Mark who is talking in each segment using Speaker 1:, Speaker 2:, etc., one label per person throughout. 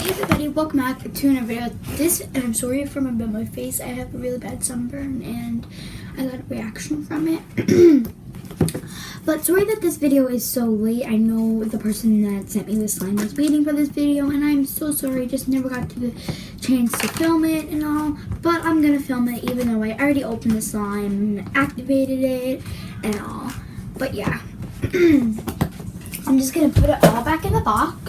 Speaker 1: Hey everybody, welcome back to another video. I'm sorry for my face. I have a really bad sunburn and I got a reaction from it. But sorry that this video is so late. I know the person that sent me the slime was waiting for this video and I'm so sorry. Just never got to the chance to film it and all. But I'm gonna film it even though I already opened the slime, activated it and all. But yeah. I'm just gonna put it all back in the box.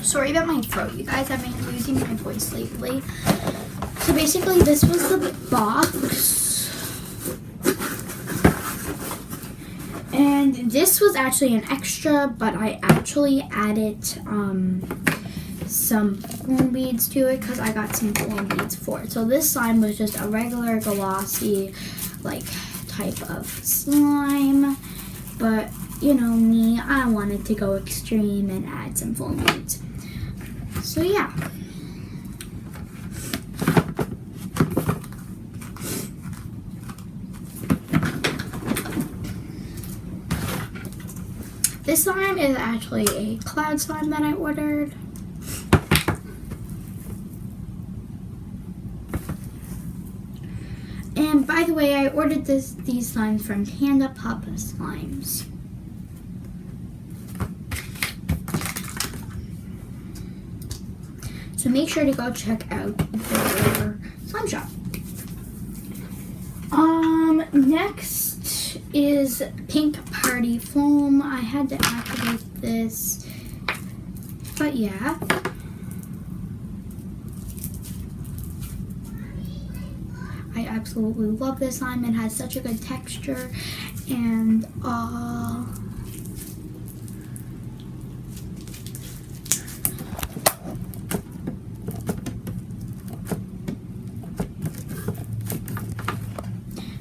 Speaker 1: Sorry about my throat, you guys. I've been losing my voice lately. So basically, this was the box. And this was actually an extra, but I actually added some foam beads to it because I got some foam beads for it. So this slime was just a regular glossy, like, type of slime. But you know me, I wanted to go extreme and add some foam beads. So yeah. This slime is actually a cloud slime that I ordered. And by the way, I ordered these slimes from Pand.Puppys.Slimes. So make sure to go check out their slime shop. Next is Pink Party Foam. I had to activate this, but yeah. I absolutely love this slime. It has such a good texture and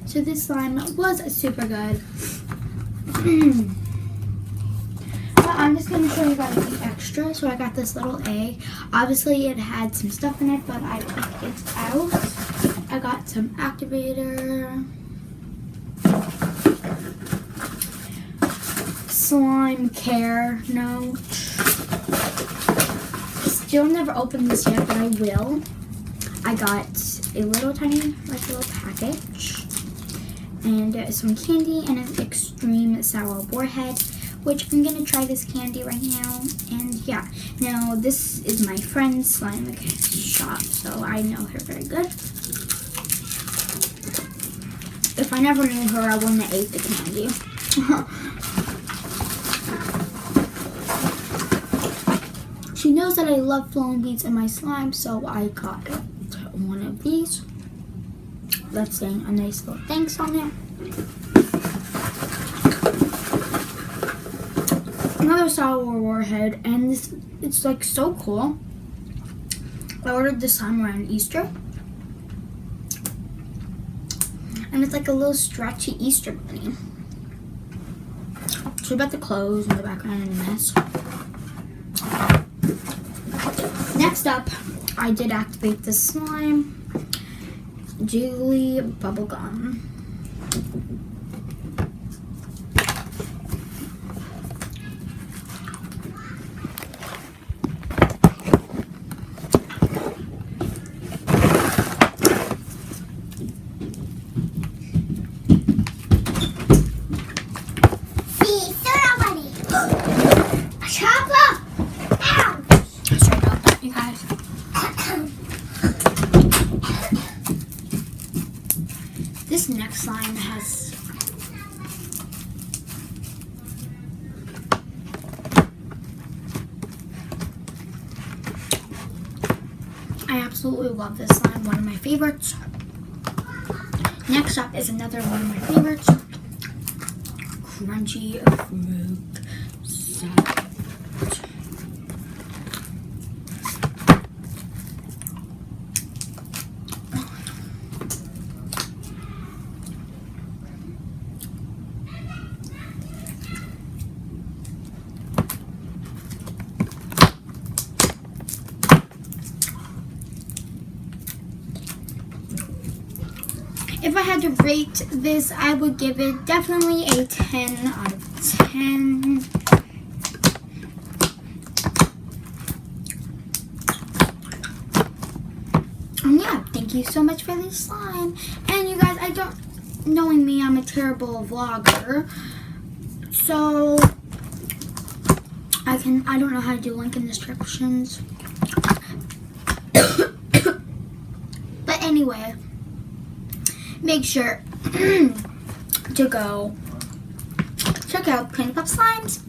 Speaker 1: so this slime was super good. But I'm just going to show you guys the extra. So I got this little egg. Obviously it had some stuff in it, but I took it out. I got some activator, slime care note. Still never opened this yet, but I will. I got a little tiny, little package. And some candy and an extreme sour warhead, which I'm gonna try this candy right now. And yeah, now this is my friend's slime shop, so I know her very good. If I never knew her, I wouldn't have ate the candy. She knows that I love foam beads in my slime, so I got one of these. Let's say a nice little thanks on it. Another sour warhead, and it's like so cool. I ordered this slime around Easter. And it's like a little stretchy Easter bunny. So about the clothes in the background and a mess. Next up, I did activate the slime. Jiggly bubblegum. This next slime has I absolutely love this slime, one of my favorites. Next up is another one of my favorites. Crunchy fruit salad. If I had to rate this, I would give it definitely a 10 out of 10. And yeah, thank you so much for this slime. And you guys, knowing me, I'm a terrible vlogger. So I don't know how to do link in descriptions. But anyway, make sure to go check out Pand.Puppys.Slimes.